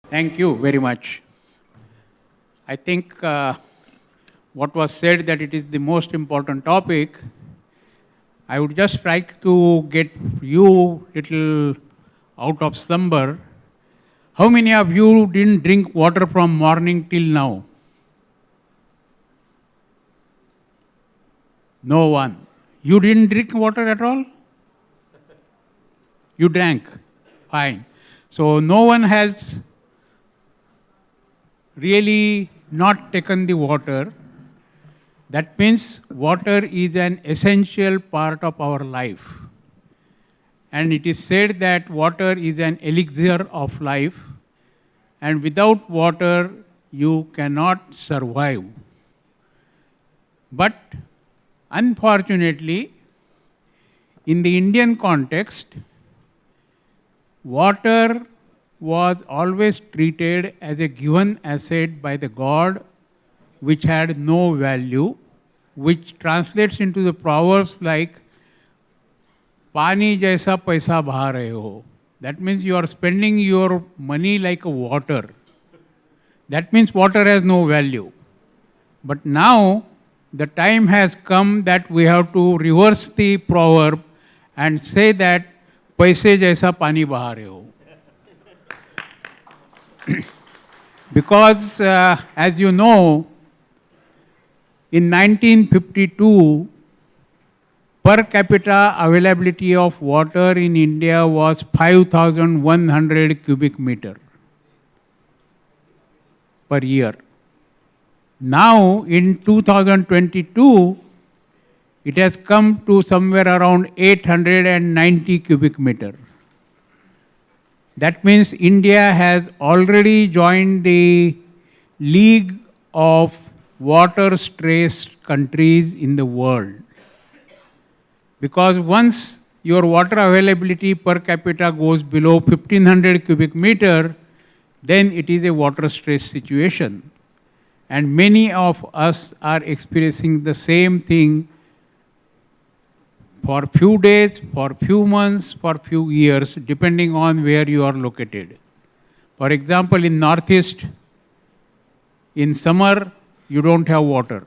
Thank you very much. I think what was said that it is the most important topic. I would just like to get you little out of slumber. How many of you didn't drink water from morning till now? No one. You didn't drink water at all? You drank. Fine. So no one has really not taken the water. That means water is an essential part of our life. And it is said that water is an elixir of life, and without water you cannot survive. But unfortunately, in the Indian context, water was always treated as a given asset by the God which had no value, which translates into the proverbs like Pani jaisa paisa bha rahe ho. That means you are spending your money like a water. That means water has no value. But now the time has come that we have to reverse the proverb and say that paise jaisa pani baha rahe ho. Because as you know, in 1952, per capita availability of water in India was 5,100 cubic meter per year. Now in 2022, it has come to somewhere around 890 cubic meter. That means India has already joined the league of water-stressed countries in the world. Because once your water availability per capita goes below 1500 cubic meter, then it is a water-stressed situation. And many of us are experiencing the same thing for few days, for few months, for few years, depending on where you are located. For example, in Northeast, in summer, you don't have water.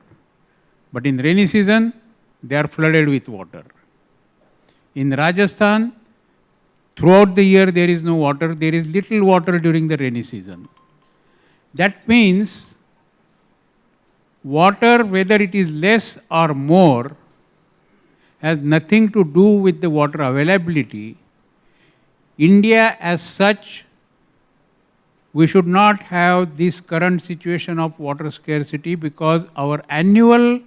But in rainy season, they are flooded with water. In Rajasthan, throughout the year there is no water. There is little water during the rainy season. That means water, whether it is less or more, has nothing to do with the water availability. India as such, we should not have this current situation of water scarcity because our annual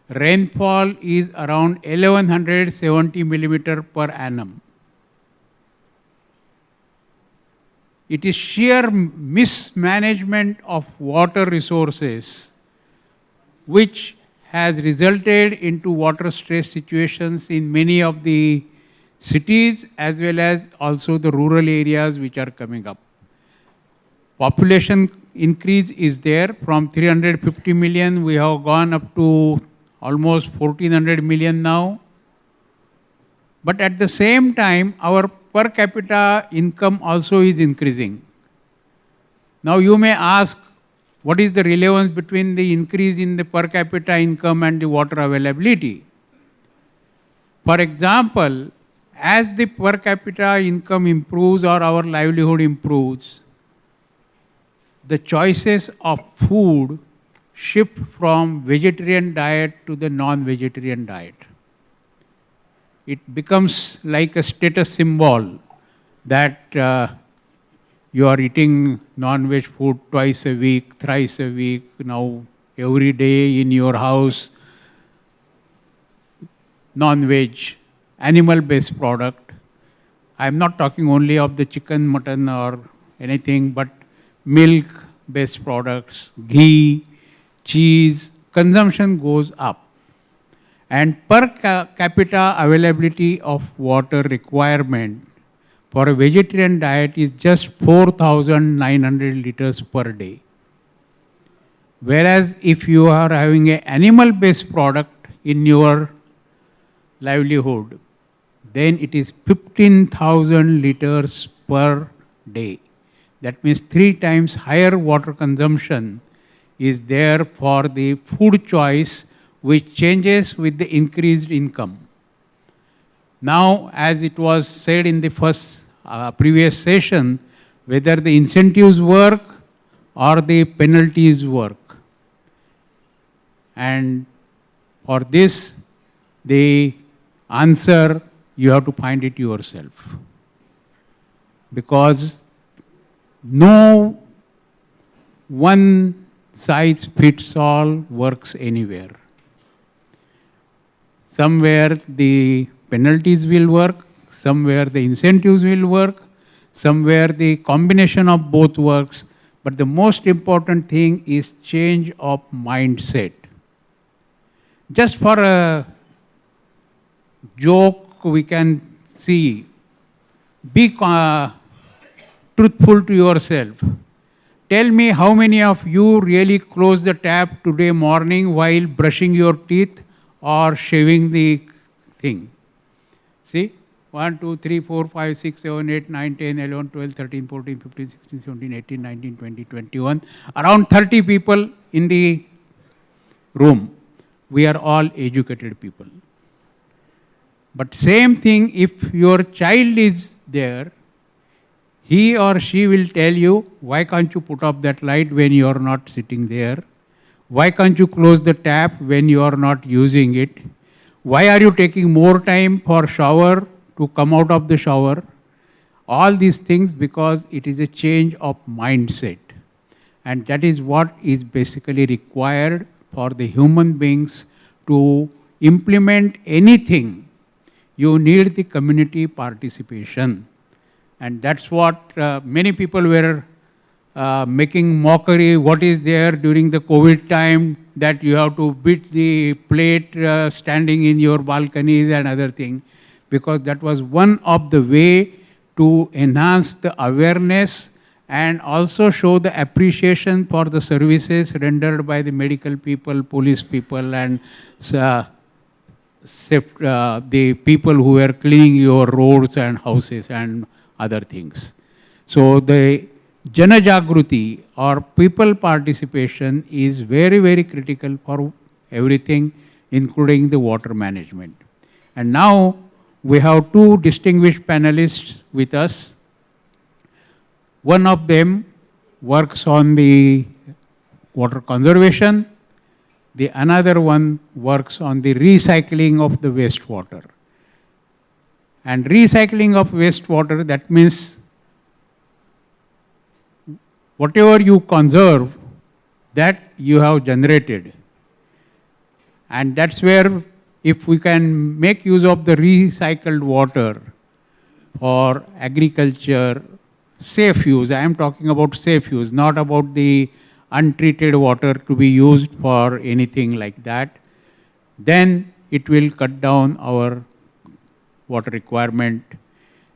rainfall is around 1170 millimeter per annum. It is sheer mismanagement of water resources which has resulted into water stress situations in many of the cities as well as also the rural areas which are coming up. Population increase is there. From 350 million, we have gone up to almost 1400 million now. But at the same time, our per capita income also is increasing. Now you may ask, what is the relevance between the increase in the per capita income and the water availability? For example, as the per capita income improves or our livelihood improves, the choices of food shift from vegetarian diet to the non-vegetarian diet. It becomes like a status symbol that you are eating non-veg food twice a week, thrice a week, now every day in your house, non-veg, animal-based product. I am not talking only of the chicken, mutton or anything, but milk-based products, ghee, cheese, consumption goes up. And per capita availability of water requirement for a vegetarian diet is just 4,900 liters per day. Whereas if you are having an animal-based product in your livelihood, then it is 15,000 liters per day. That means 3 times higher water consumption is there for the food choice, which changes with the increased income. Now, as it was said in the first previous session, whether the incentives work or the penalties work. And for this, the answer, you have to find it yourself. Because no one size fits all works anywhere. Somewhere the penalties will work, somewhere the incentives will work, somewhere the combination of both works, but the most important thing is change of mindset. Just for a joke, we can see, be truthful to yourself. Tell me how many of you really closed the tap today morning while brushing your teeth or shaving the thing. See? 1, 2, 3, 4, 5, 6, 7, 8, 9, 10, 11, 12, 13, 14, 15, 16, 17, 18, 19, 20, 21. Around 30 people in the room. We are all educated people. But same thing, if your child is there, he or she will tell you, why can't you put up that light when you are not sitting there? Why can't you close the tap when you are not using it? Why are you taking more time for shower to come out of the shower? All these things because it is a change of mindset. And that is what is basically required for the human beings to implement anything. You need the community participation. And that's what many people were making mockery. What is there during the COVID time that you have to beat the plate standing in your balconies and other things, because that was one of the way to enhance the awareness and also show the appreciation for the services rendered by the medical people, police people, and the people who were cleaning your roads and houses and other things. So the Jana Jagruti or people participation is very, very critical for everything, including the water management. And now we have two distinguished panelists with us. One of them works on the water conservation. The another one works on the recycling of the wastewater. And recycling of wastewater, that means whatever you conserve, that you have generated. And that's where if we can make use of the recycled water for agriculture, safe use, I am talking about safe use, not about the untreated water to be used for anything like that, then it will cut down our water requirement.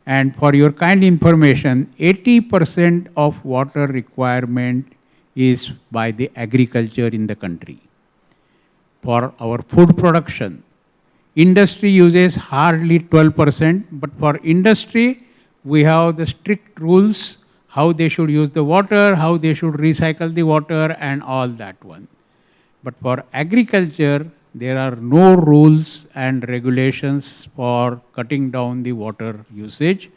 And for your kind information, 80% of water requirement is by the agriculture in the country. For our food production, industry uses hardly 12%, but for industry, we have the strict rules, how they should use the water, how they should recycle the water, and all that one. But for agriculture, there are no rules and regulations for cutting down the water usage.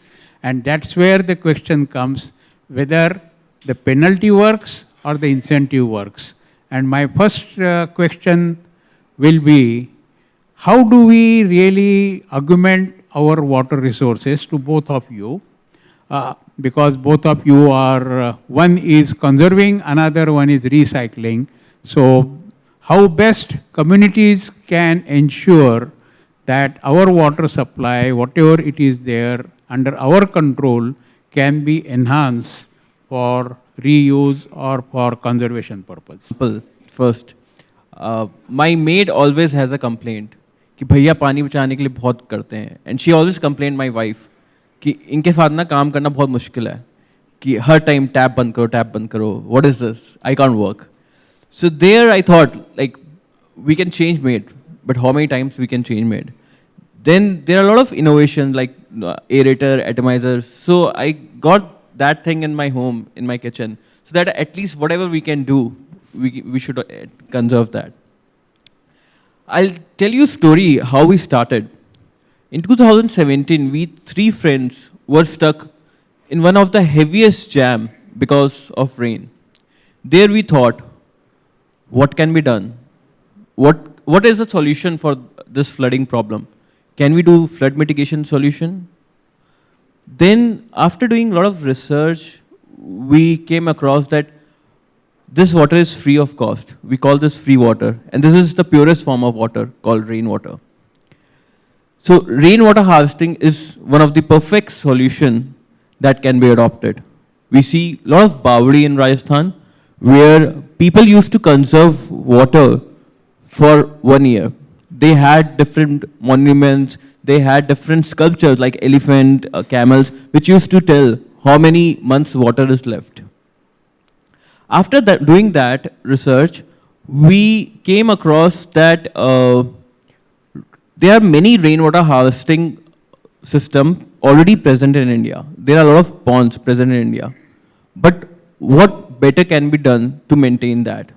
And that's where the question comes, whether the penalty works or the incentive works. And my first question will be, how do we really augment our water resources to both of you? Because both of you are, one is conserving, another one is recycling. So how best communities can ensure that our water supply, whatever it is there under our control, can be enhanced for reuse or for conservation purpose? First, my maid always has a complaint कि भैया पानी बचाने के लिए बहुत करते हैं, and she always complained my wife कि इनके साथ ना काम करना बहुत मुश्किल है, कि हर टाइम टैप बंद करो, what is this? I can't work. So there I thought, like, we can change maid, but how many times we can change maid? Then there are a lot of innovation like aerator, atomizer. So I got that thing in my home, in my kitchen, so that at least whatever we can do, we should conserve that. I'll tell you a story how we started. In 2017, we three friends were stuck in one of the heaviest jam because of rain. There we thought, what can be done? What is the solution for this flooding problem? Can we do flood mitigation solution? Then after doing a lot of research, we came across that this water is free of cost. We call this free water. And this is the purest form of water called rainwater. So rainwater harvesting is one of the perfect solution that can be adopted. We see a lot of Bawadi in Rajasthan where people used to conserve water for 1 year. They had different monuments, they had different sculptures like elephant, camels, which used to tell how many months water is left. After that, doing that research, we came across that there are many rainwater harvesting systems already present in India. There are a lot of ponds present in India. But what better can be done to maintain that?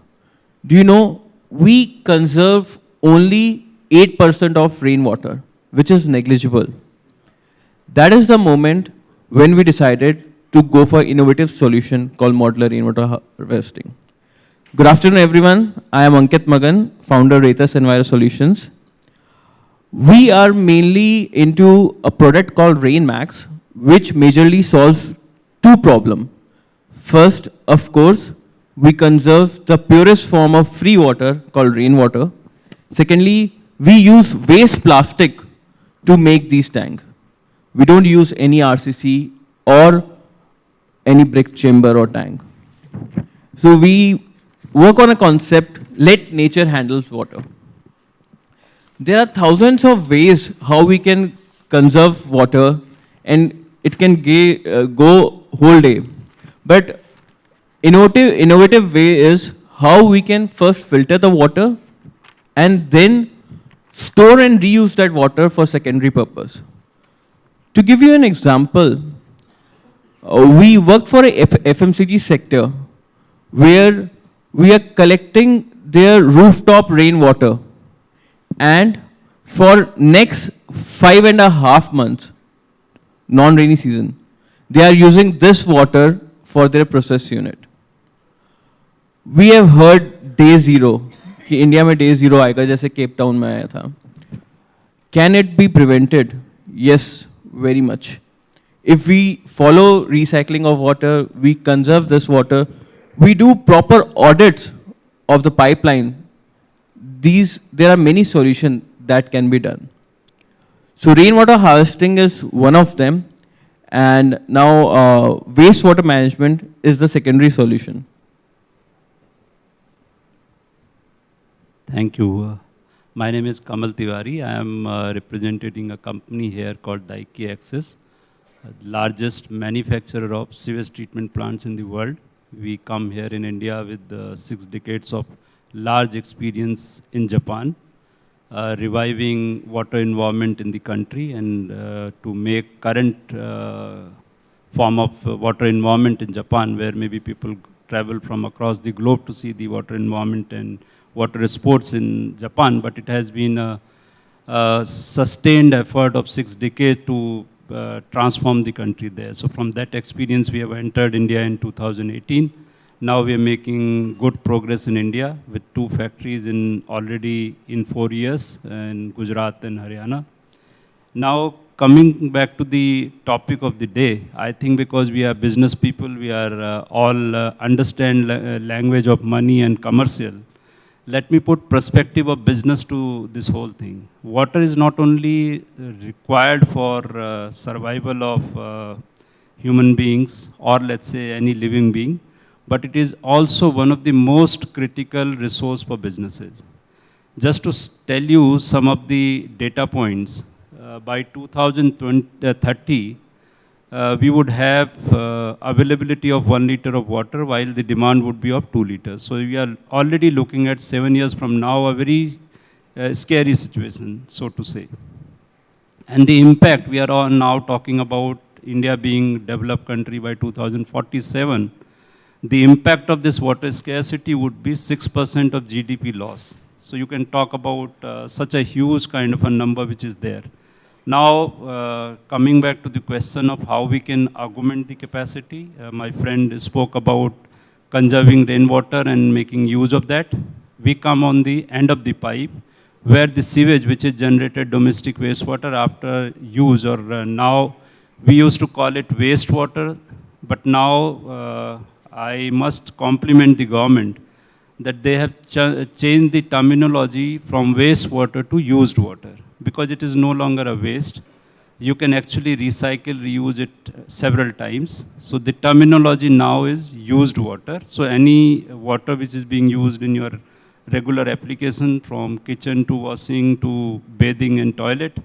Do you know, we conserve only 8% of rainwater, which is negligible. That is the moment when we decided to go for innovative solution called modular rainwater harvesting. Good afternoon, everyone. I am Ankit Magan, founder Retas Enviro Solutions. We are mainly into a product called RainMax, which majorly solves two problems. First, of course, we conserve the purest form of free water called rainwater. Secondly, we use waste plastic to make these tanks. We don't use any RCC or any brick chamber or tank. So we work on a concept, let nature handles water. There are thousands of ways how we can conserve water, and it can go whole day. But innovative way is how we can first filter the water and then store and reuse that water for secondary purpose. To give you an example, we work for a FMCG sector where we are collecting their rooftop rainwater, and for next 5.5 months, non-rainy season, they are using this water for their process unit. We have heard day zero, कि India में day zero आएगा जैसे Cape Town में आया था. Can it be prevented? Yes, very much. If we follow recycling of water, we conserve this water, we do proper audits of the pipeline, there are many solutions that can be done. So rainwater harvesting is one of them, and now wastewater management is the secondary solution. Thank you. My name is Kamal Tiwari. I am representing a company here called Daiki Access, largest manufacturer of sewage treatment plants in the world. We come here in India with 6 decades of large experience in Japan, reviving water environment in the country, and to make current form of water environment in Japan, where maybe people travel from across the globe to see the water environment and water sports in Japan. But it has been a sustained effort of 6 decades to transform the country there. So from that experience, we have entered India in 2018. Now we are making good progress in India with 2 factories already in 4 years in Gujarat and Haryana. Now coming back to the topic of the day, I think because we are business people, we are all understand language of money and commercial. Let me put perspective of business to this whole thing. Water is not only required for survival of human beings, or let's say any living being, but it is also one of the most critical resource for businesses. Just to tell you some of the data points, by 2030, we would have availability of 1 liter of water, while the demand would be of 2 liters. So we are already looking at 7 years from now a very scary situation, so to say. And the impact, we are all now talking about India being developed country by 2047, the impact of this water scarcity would be 6% of GDP loss. So you can talk about such a huge kind of a number which is there. Now, coming back to the question of how we can augment the capacity, my friend spoke about conserving rainwater and making use of that. We come on the end of the pipe where the sewage which is generated domestic wastewater after use, or now we used to call it wastewater, but now I must compliment the government that they have changed the terminology from wastewater to used water, because it is no longer a waste. You can actually recycle, reuse it several times. So the terminology now is used water. So any water which is being used in your regular application, from kitchen to washing to bathing and toilet,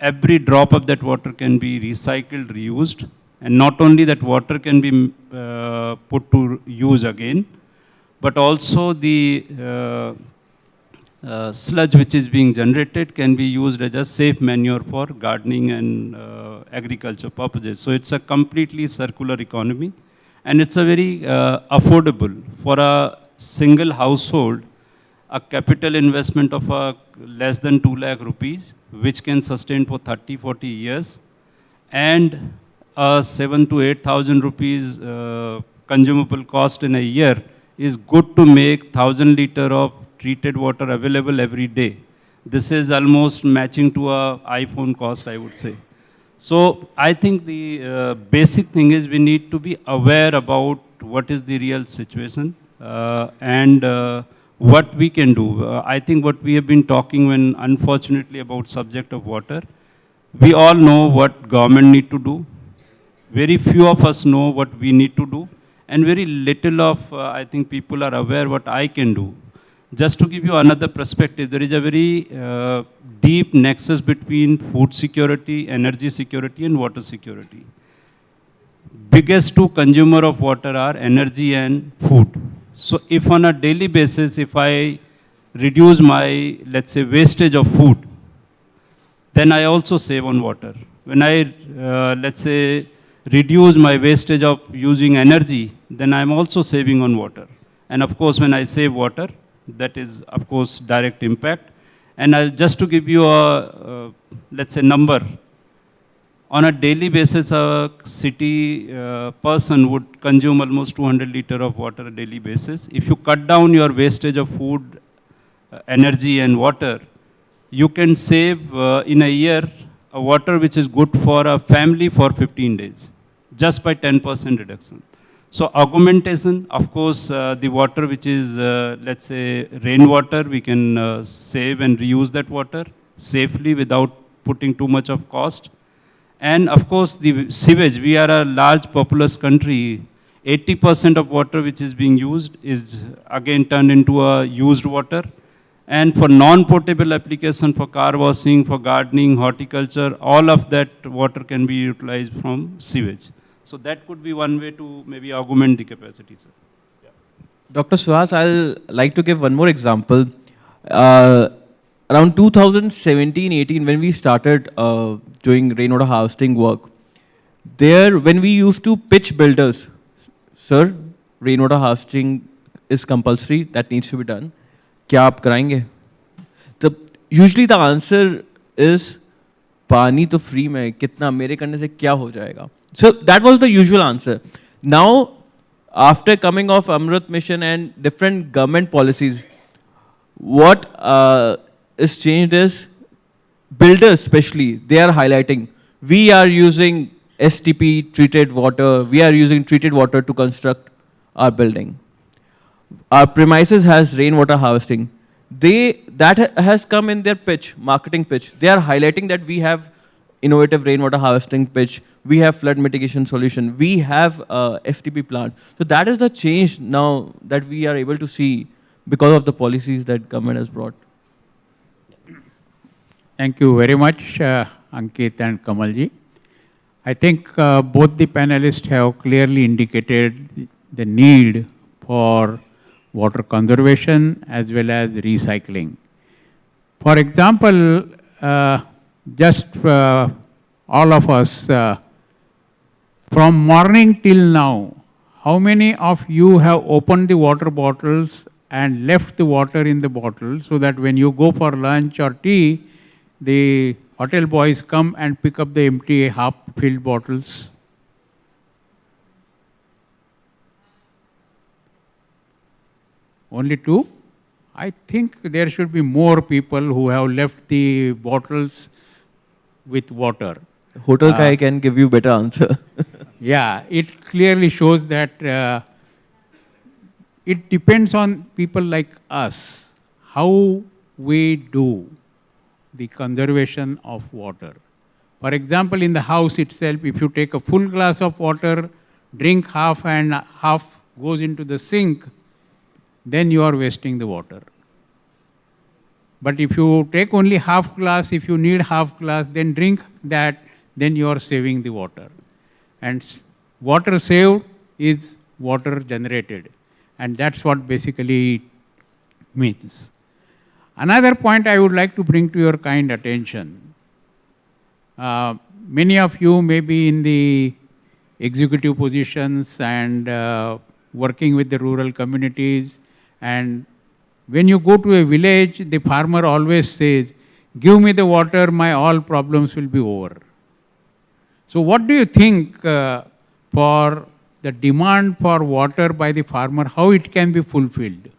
every drop of that water can be recycled, reused. And not only that water can be put to use again, but also the sludge which is being generated can be used as a safe manure for gardening and agriculture purposes. So it's a completely circular economy, and it's a very affordable for a single household. A capital investment of less than 2 lakh rupees, which can sustain for 30, 40 years, and 7 to 8,000 rupees consumable cost in a year is good to make 1,000 liter of treated water available every day. This is almost matching to a iPhone cost, I would say. So I think the basic thing is we need to be aware about what is the real situation and what we can do. I think what we have been talking when unfortunately about subject of water, we all know what government need to do. Very few of us know what we need to do, and very little of, I think, people are aware what I can do. Just to give you another perspective, there is a very deep nexus between food security, energy security, and water security. Biggest two consumer of water are energy and food. So if on a daily basis, if I reduce my, let's say, wastage of food, then I also save on water. When I, let's say, reduce my wastage of using energy, then I'm also saving on water. And of course, when I save water, that is, of course, direct impact. And I'll just to give you a, let's say, number. On a daily basis, a city person would consume almost 200 liter of water on a daily basis. If you cut down your wastage of food, energy and water, you can save in a year a water which is good for a family for 15 days, just by 10% reduction. So augmentation, of course, the water which is, let's say, rainwater, we can save and reuse that water safely without putting too much of cost. And of course, the sewage, we are a large populous country. 80% of water which is being used is again turned into a used water. And for non-potable application, for car washing, for gardening, horticulture, all of that water can be utilized from sewage. So that could be one way to maybe augment the capacity, sir. Yeah. Dr. Suhas, I'll like to give one more example. Around 2017-18, when we started doing rainwater harvesting work, there, when we used to pitch builders, sir, rainwater harvesting is compulsory, that needs to be done. क्या आप कराएंगे? Usually the answer is, पानी तो free में, कितना मेरे करने से क्या हो जाएगा? So that was the usual answer. Now, after coming off Amrit Mission and different government policies, what is changed is, builders especially, they are highlighting, we are using STP, treated water, we are using treated water to construct our building. Our premises has rainwater harvesting. That has come in their pitch, marketing pitch. They are highlighting that we have innovative rainwater harvesting pitch, we have flood mitigation solution, we have FTP plant. So that is the change now that we are able to see because of the policies that government has brought. Thank you very much, Ankit and Kamalji. I think both the panelists have clearly indicated the need for water conservation as well as recycling. For example, just all of us From morning till now, how many of you have opened the water bottles and left the water in the bottle so that when you go for lunch or tea, the hotel boys come and pick up the empty half-filled bottles? Only two? I think there should be more people who have left the bottles with water. Hotel guy can give you better answer. Yeah, it clearly shows that it depends on people like us, how we do the conservation of water. For example, in the house itself, if you take a full glass of water, drink half and half goes into the sink, then you are wasting the water. But if you take only half glass, if you need half glass, then drink that, then you are saving the water. And water saved is water generated. And that's what basically means. Another point I would like to bring to your kind attention. Many of you may be in the executive positions and working with the rural communities. And when you go to a village, the farmer always says, give me the water, my all problems will be over. So what do you think for the demand for water by the farmer, how it can be fulfilled?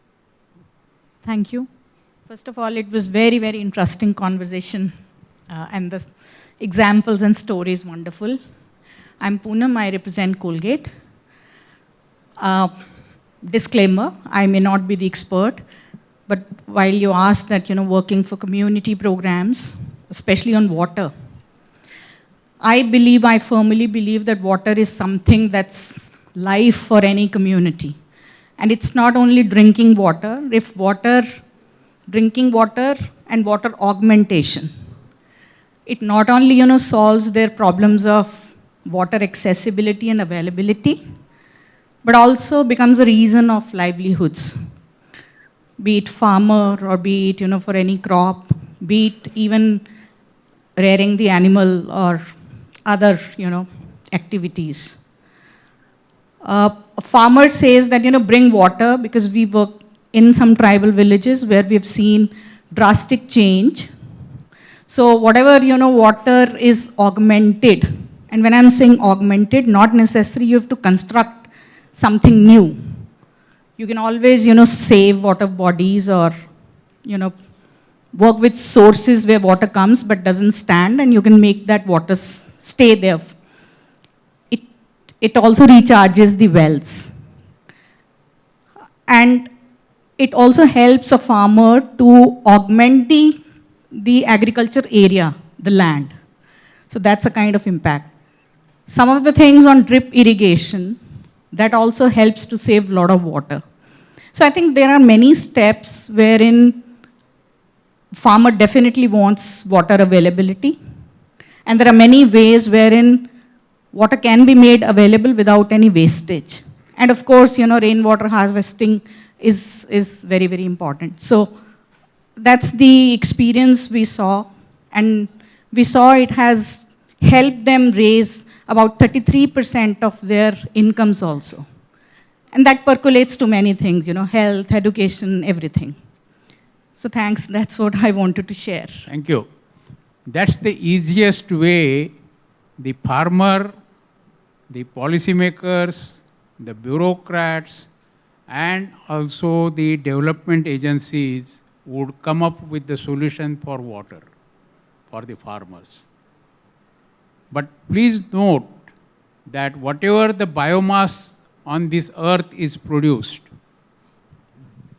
Thank you. First of all, it was very, very interesting conversation and the examples and stories wonderful. I'm Poonam, I represent Colgate. Disclaimer, I may not be the expert, but while you asked that, working for community programs, especially on water, I firmly believe that water is something that's life for any community. And it's not only drinking water, drinking water and water augmentation. It not only, solves their problems of water accessibility and availability, but also becomes a reason of livelihoods. Be it farmer or be it, for any crop, be it even rearing the animal or other, activities. A farmer says that, bring water because we work in some tribal villages where we've seen drastic change. So whatever, water is augmented. And when I'm saying augmented, not necessarily you have to construct something new. You can always, save water bodies or, work with sources where water comes but doesn't stand, and you can make that water stay there. It also recharges the wells. And it also helps a farmer to augment the agriculture area, the land. So that's a kind of impact. Some of the things on drip irrigation, that also helps to save a lot of water. So I think there are many steps wherein farmer definitely wants water availability. And there are many ways wherein water can be made available without any wastage. And of course, rainwater harvesting is very, very important. So that's the experience we saw. And we saw it has helped them raise about 33% of their incomes also. And that percolates to many things, health, education, everything. So thanks, that's what I wanted to share. Thank you. That's the easiest way the farmer, the policymakers, the bureaucrats, and also the development agencies would come up with the solution for water for the farmers. But please note that whatever the biomass on this earth is produced,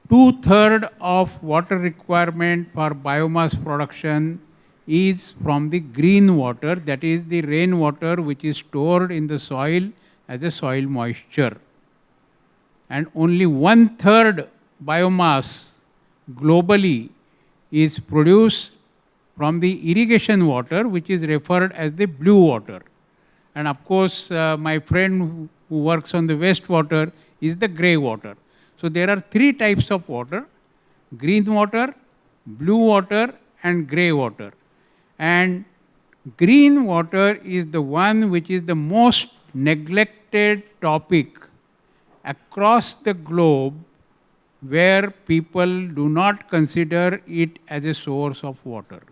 2/3 of water requirement for biomass production is from the green water, that is the rainwater which is stored in the soil as a soil moisture. And only 1/3 biomass globally is produced from the irrigation water, which is referred as the blue water. And of course, my friend who works on the wastewater is the grey water. So there are 3 types of water: green water, blue water, and grey water. And green water is the one which is the most neglected topic across the globe where people do not consider it as a source of water.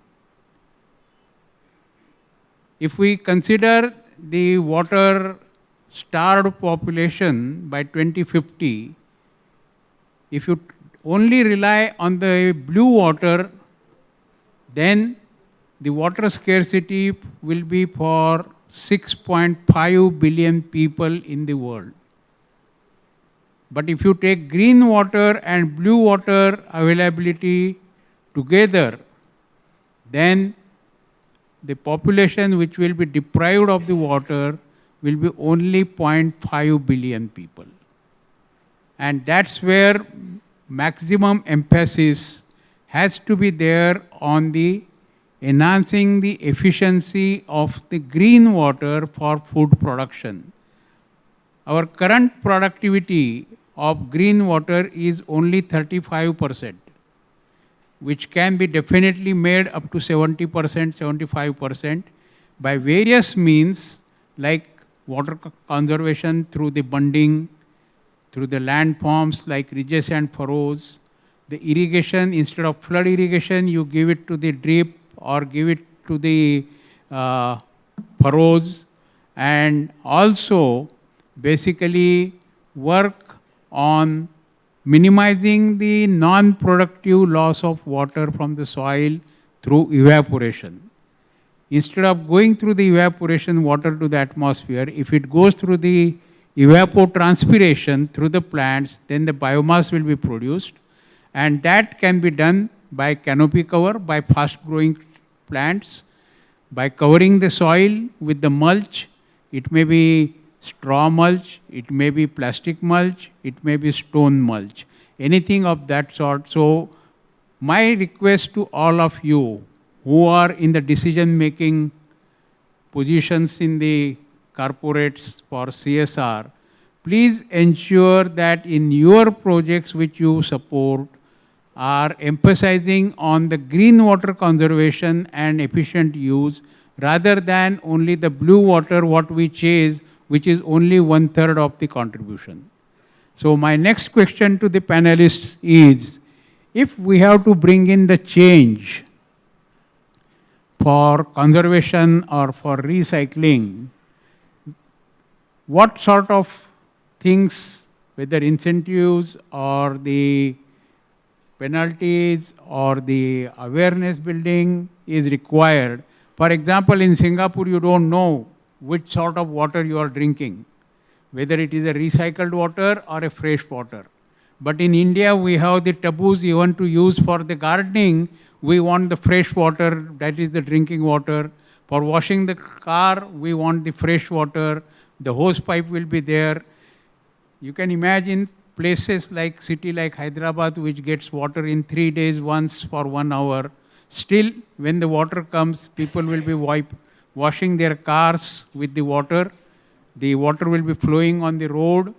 If we consider the water starved population by 2050, if you only rely on the blue water, then the water scarcity will be for 6.5 billion people in the world. But if you take green water and blue water availability together, then the population which will be deprived of the water will be only 0.5 billion people. And that's where maximum emphasis has to be there on the enhancing the efficiency of the green water for food production. Our current productivity of green water is only 35%, which can be definitely made up to 70%, 75% by various means like water conservation through the bunding, through the landforms like ridges and furrows, the irrigation, instead of flood irrigation, you give it to the drip or give it to the furrows, and also basically work on minimizing the non-productive loss of water from the soil through evaporation. Instead of going through the evaporation water to the atmosphere, if it goes through the evapotranspiration through the plants, then the biomass will be produced, and that can be done by canopy cover, by fast growing plants, by covering the soil with the mulch. It may be straw mulch, it may be plastic mulch, it may be stone mulch, anything of that sort. So my request to all of you who are in the decision making positions in the corporates for CSR, please ensure that in your projects which you support are emphasizing on the green water conservation and efficient use rather than only the blue water what we chase, which is only 1/3 of the contribution. So my next question to the panelists is, if we have to bring in the change for conservation or for recycling, what sort of things, whether incentives or the penalties or the awareness building is required? For example, in Singapore, you don't know which sort of water you are drinking, whether it is a recycled water or a fresh water. But in India, we have the taboos even to use for the gardening. We want the fresh water, that is the drinking water. For washing the car, we want the fresh water. The hose pipe will be there. You can imagine places like city like Hyderabad, which gets water in 3 days once for 1 hour. Still, when the water comes, people will be washing their cars with the water. The water will be flowing on the road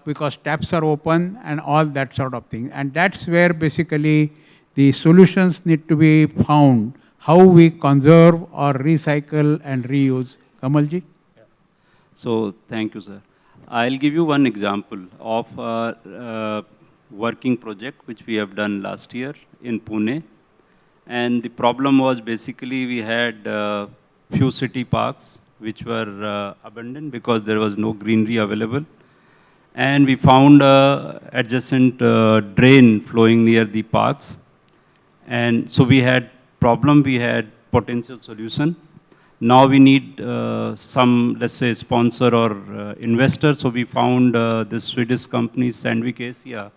because taps are open and all that sort of thing. And that's where basically the solutions need to be found, how we conserve or recycle and reuse. Kamalji? So thank you, sir. I'll give you one example of a working project which we have done last year in Pune. And the problem was basically we had few city parks which were abandoned because there was no greenery available. And we found adjacent drain flowing near the parks. And so we had problem, we had potential solution. Now we need some, let's say, sponsor or investor. So we found this Swedish company, Sandvik Asia,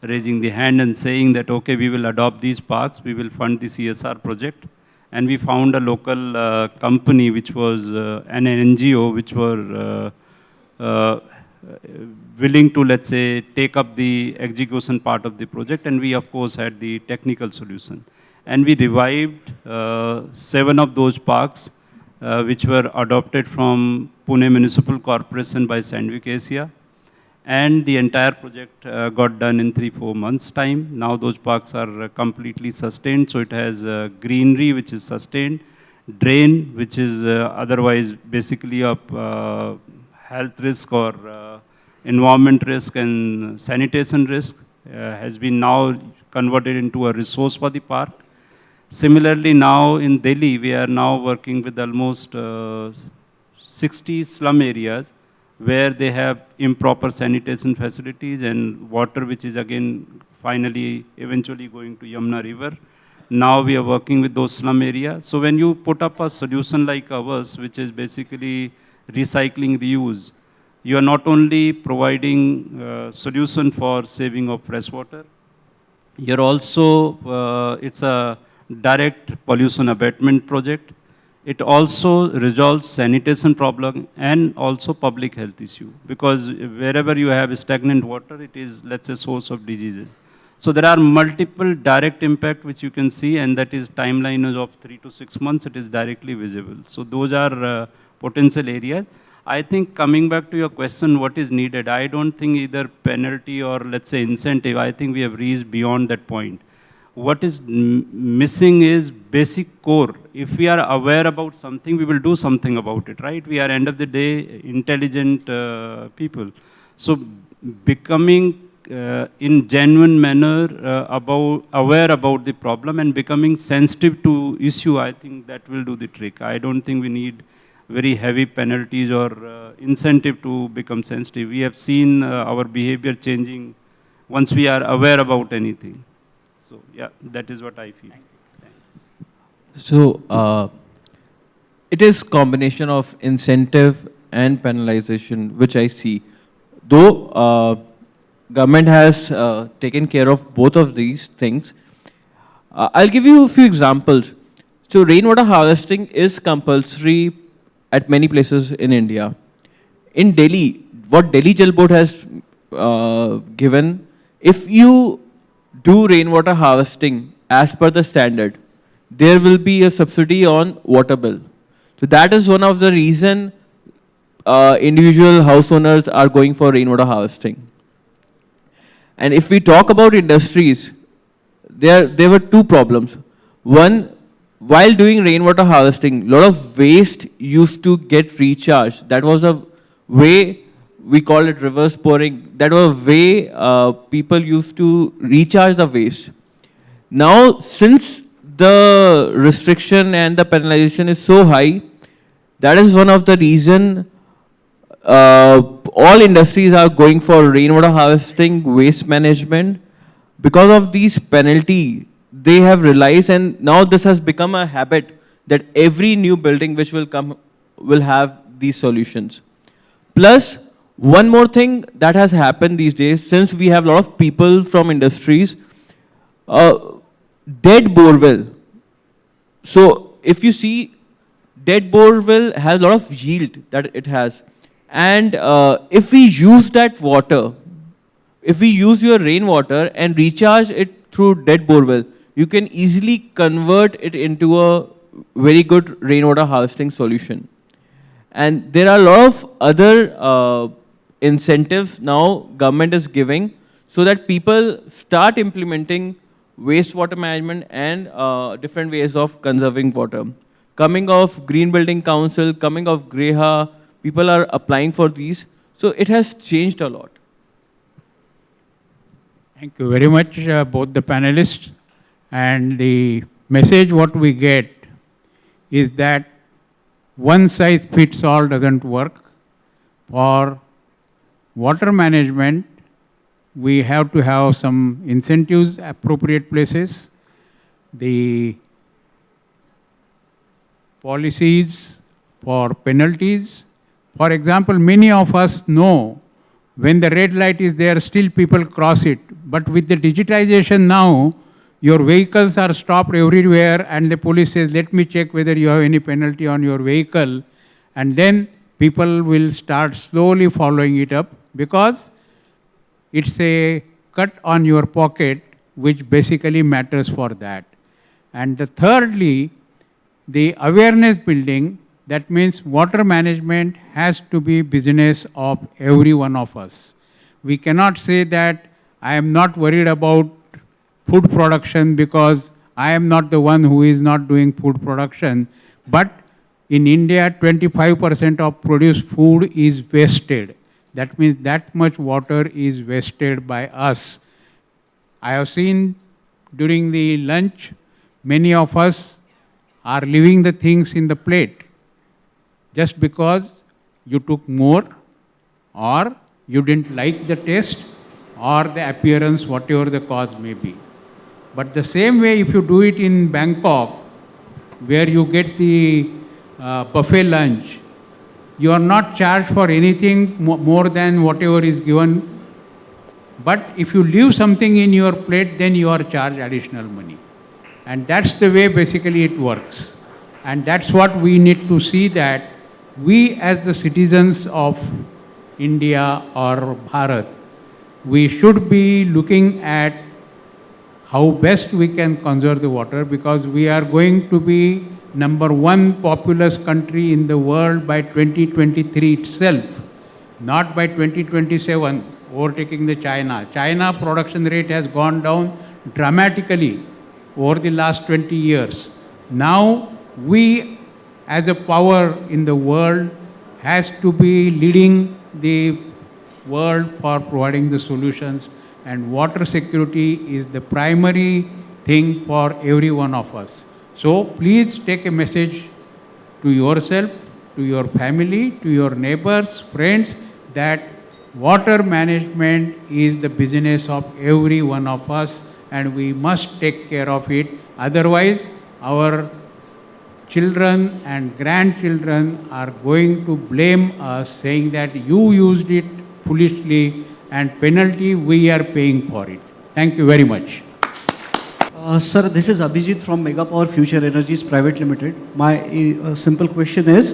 raising the hand and saying that, okay, we will adopt these parks, we will fund the CSR project. And we found a local company which was an NGO which were willing to, let's say, take up the execution part of the project. And we, of course, had the technical solution. And we revived 7 of those parks which were adopted from Pune Municipal Corporation by Sandvik Asia. And the entire project got done in 3-4 months' time. Now those parks are completely sustained. So it has greenery, which is sustained, drain, which is otherwise basically a health risk or environment risk and sanitation risk has been now converted into a resource for the park. Similarly, now in Delhi, we are now working with almost 60 slum areas where they have improper sanitation facilities and water which is again finally eventually going to Yamuna River. Now we are working with those slum areas. So when you put up a solution like ours, which is basically recycling reuse, you are not only providing solution for saving of fresh water, you're also, it's a direct pollution abatement project. It also resolves sanitation problem and also public health issue, because wherever you have stagnant water, it is, let's say, source of diseases. So there are multiple direct impact which you can see, and that is timeline is of 3 to 6 months, it is directly visible. So those are potential areas. I think coming back to your question, what is needed, I don't think either penalty or let's say incentive, I think we have reached beyond that point. What is missing is basic core. If we are aware about something, we will do something about it, right? We are end of the day intelligent people. So becoming in genuine manner aware about the problem and becoming sensitive to issue, I think that will do the trick. I don't think we need very heavy penalties or incentive to become sensitive. We have seen our behavior changing once we are aware about anything. So yeah, that is what I feel. So it is combination of incentive and penalization, which I see. Though government has taken care of both of these things, I'll give you a few examples. So rainwater harvesting is compulsory at many places in India. In Delhi, what Delhi Jal Board has given, if you do rainwater harvesting as per the standard, there will be a subsidy on water bill. So that is one of the reason individual house owners are going for rainwater harvesting. And if we talk about industries, there were two problems. One, while doing rainwater harvesting, a lot of waste used to get recharged. That was a way, we call it reverse pouring. That was a way people used to recharge the waste. Now, since the restriction and the penalization is so high, that is one of the reason all industries are going for rainwater harvesting, waste management. Because of these penalty, they have realized, and now this has become a habit, that every new building which will come will have these solutions. Plus, one more thing that has happened these days, since we have a lot of people from industries, dead borewell. So if you see, dead borewell has a lot of yield that it has. And if we use that water, if we use your rainwater and recharge it through dead borewell, you can easily convert it into a very good rainwater harvesting solution. And there are a lot of other incentives now government is giving so that people start implementing wastewater management and different ways of conserving water. Coming of Green Building Council, coming of GREHA, people are applying for these. So it has changed a lot. Thank you very much, both the panelists. And the message what we get is that one size fits all doesn't work. For water management, we have to have some incentives, appropriate places, the policies for penalties. For example, many of us know when the red light is there, still people cross it. But with the digitization now, your vehicles are stopped everywhere and the police says, let me check whether you have any penalty on your vehicle. And then people will start slowly following it up because it's a cut on your pocket, which basically matters for that. And thirdly, the awareness building, that means water management has to be business of every one of us. We cannot say that I am not worried about food production because I am not the one who is not doing food production, but In India, 25% of produced food is wasted. That means that much water is wasted by us. I have seen during the lunch, many of us are leaving the things in the plate just because you took more, or you didn't like the taste or the appearance, whatever the cause may be. But the same way, if you do it in Bangkok, where you get the buffet lunch, you are not charged for anything more than whatever is given. But if you leave something in your plate, then you are charged additional money. And that's the way basically it works. And that's what we need to see, that we as the citizens of India or Bharat, we should be looking at how best we can conserve the water, because we are going to be #1 populous country in the world by 2023 itself, not by 2027, overtaking the China. China production rate has gone down dramatically over the last 20 years. Now we as a power in the world has to be leading the world for providing the solutions, and water security is the primary thing for every one of us. So please take a message to yourself, to your family, to your neighbors, friends, that water management is the business of every one of us, and we must take care of it. Otherwise, our children and grandchildren are going to blame us, saying that you used it foolishly, and penalty we are paying for it. Thank you very much. Sir, this is Abhijit from Mega Power Future Energies Private Limited. My simple question is,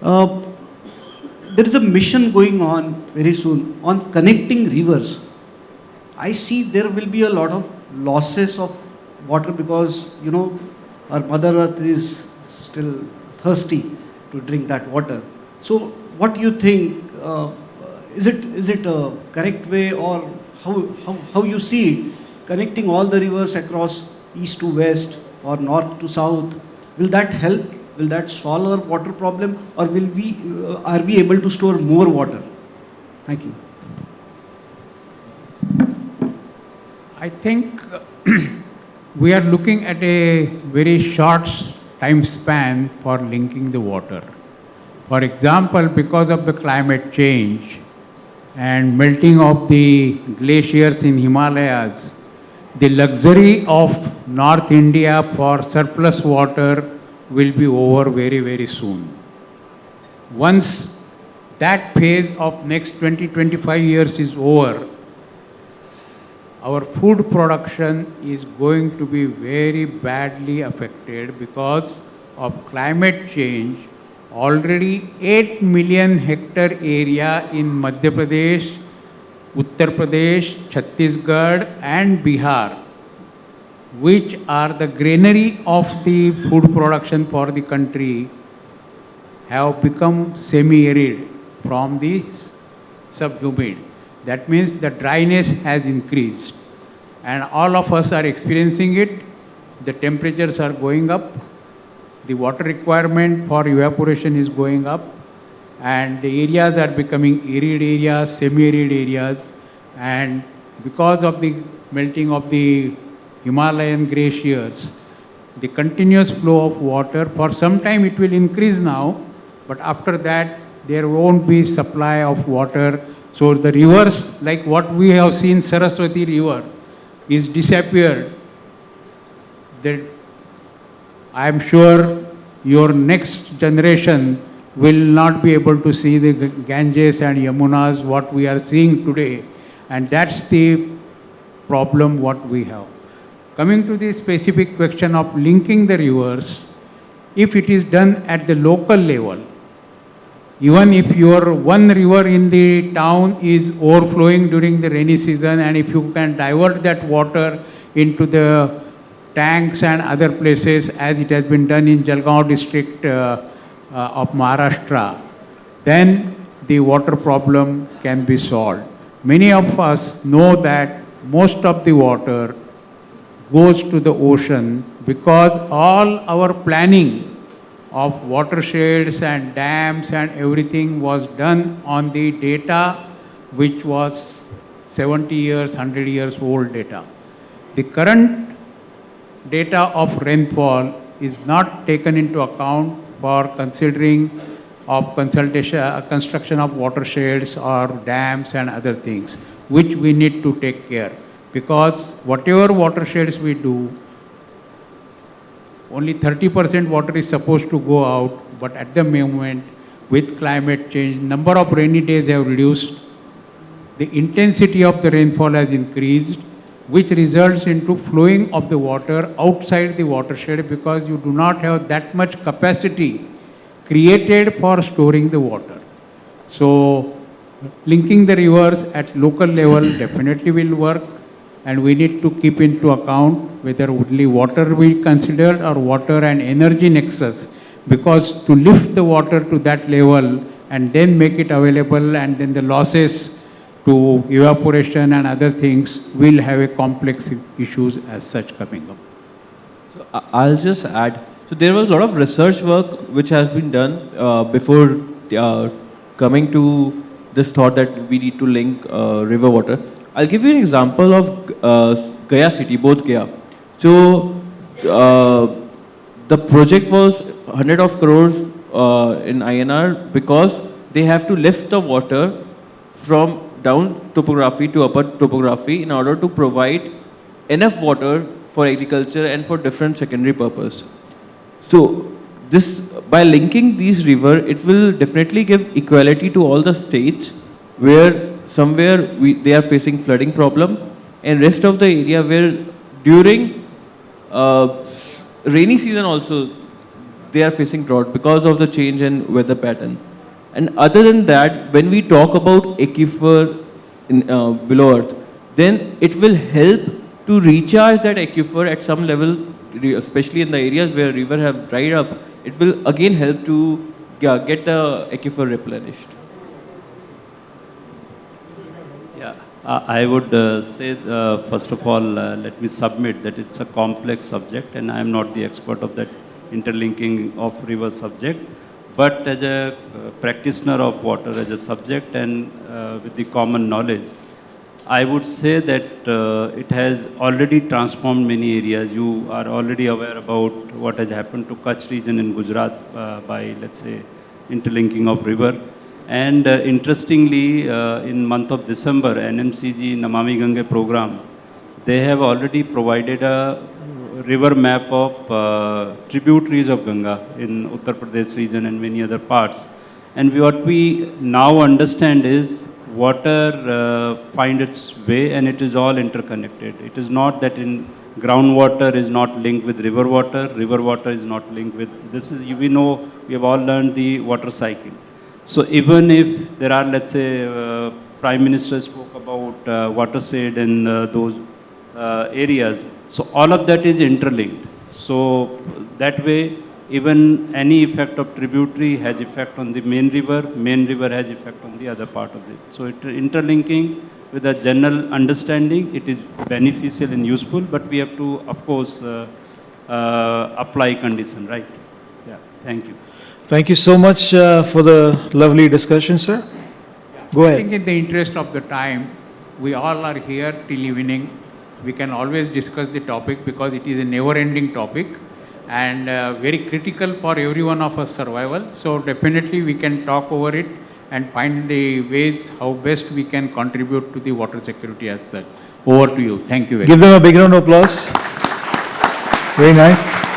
there is a mission going on very soon on connecting rivers. I see there will be a lot of losses of water because, you know, our Mother Earth is still thirsty to drink that water. So what do you think? Is it a correct way, or how you see it? Connecting all the rivers across east to west or north to south, will that help? Will that solve our water problem, or are we able to store more water? Thank you. I think we are looking at a very short time span for linking the water. For example, because of the climate change and melting of the glaciers in Himalayas, the luxury of North India for surplus water will be over very, very soon. Once that phase of next 20-25 years is over, our food production is going to be very badly affected because of climate change. Already 8 million hectare area in Madhya Pradesh, Uttar Pradesh, Chhattisgarh and Bihar, which are the granary of the food production for the country, have become semi-arid from the subhumid. That means the dryness has increased, and all of us are experiencing it. The temperatures are going up, the water requirement for evaporation is going up, and the areas are becoming arid areas, semi-arid areas, and because of the melting of the Himalayan glaciers, the continuous flow of water, for some time it will increase now, but after that there won't be supply of water. So the rivers, like what we have seen, Saraswati River, is disappeared. That I am sure your next generation will not be able to see the Ganges and Yamunas, what we are seeing today. And that's the problem what we have. Coming to the specific question of linking the rivers, if it is done at the local level, even if your one river in the town is overflowing during the rainy season, and if you can divert that water into the tanks and other places, as it has been done in Jalgaon district of Maharashtra, then the water problem can be solved. Many of us know that most of the water goes to the ocean because all our planning of watersheds and dams and everything was done on the data which was 70 years, 100 years old data. The current data of rainfall is not taken into account for considering of construction of watersheds or dams and other things, which we need to take care. Because whatever watersheds we do, only 30% water is supposed to go out, but at the moment, with climate change, number of rainy days have reduced, the intensity of the rainfall has increased, which results into flowing of the water outside the watershed because you do not have that much capacity created for storing the water. So, linking the rivers at local level definitely will work, and we need to keep into account whether only water we considered or water and energy nexus, because to lift the water to that level and then make it available and then the losses to evaporation and other things will have a complex issues as such coming up. So I'll just add. So there was a lot of research work which has been done before coming to this thought that we need to link river water. I'll give you an example of Gaya city, both Gaya. So the project was 100 of crores in INR because they have to lift the water from down topography to upper topography in order to provide enough water for agriculture and for different secondary purpose. So this, by linking these river, it will definitely give equality to all the states where somewhere they are facing flooding problem, and rest of the area where during rainy season also they are facing drought because of the change in weather pattern. And other than that, when we talk about aquifer in, below earth, then it will help to recharge that aquifer at some level, especially in the areas where river have dried up. It will again help to get the aquifer replenished. Yeah, I would say, first of all, let me submit that it's a complex subject and I am not the expert of that interlinking of river subject. But as a practitioner of water as a subject and with the common knowledge, I would say that it has already transformed many areas. You are already aware about what has happened to Kutch region in Gujarat by, let's say, interlinking of river. And interestingly, in month of December, NMCG Namami Gange program, they have already provided a river map of tributaries of Ganga in Uttar Pradesh region and many other parts. And what we now understand is water find its way and it is all interconnected. It is not that in groundwater is not linked with river water is not linked with, this is, we know, we have all learned the water cycle. So even if there are, let's say, Prime Minister spoke about watershed in those areas, so all of that is interlinked. So that way, even any effect of tributary has effect on the main river has effect on the other part of it. So it interlinking with a general understanding, it is beneficial and useful, but we have to, of course, apply condition, right? Yeah, thank you. Thank you so much for the lovely discussion, sir. Go I ahead. think in the interest of the time, we all are here till evening. We can always discuss the topic because it is a never-ending topic and very critical for every one of us survival. So definitely we can talk over it and find the ways how best we can contribute to the water security as such. Over to you. Thank you very much. Give them a big round of applause. Very nice.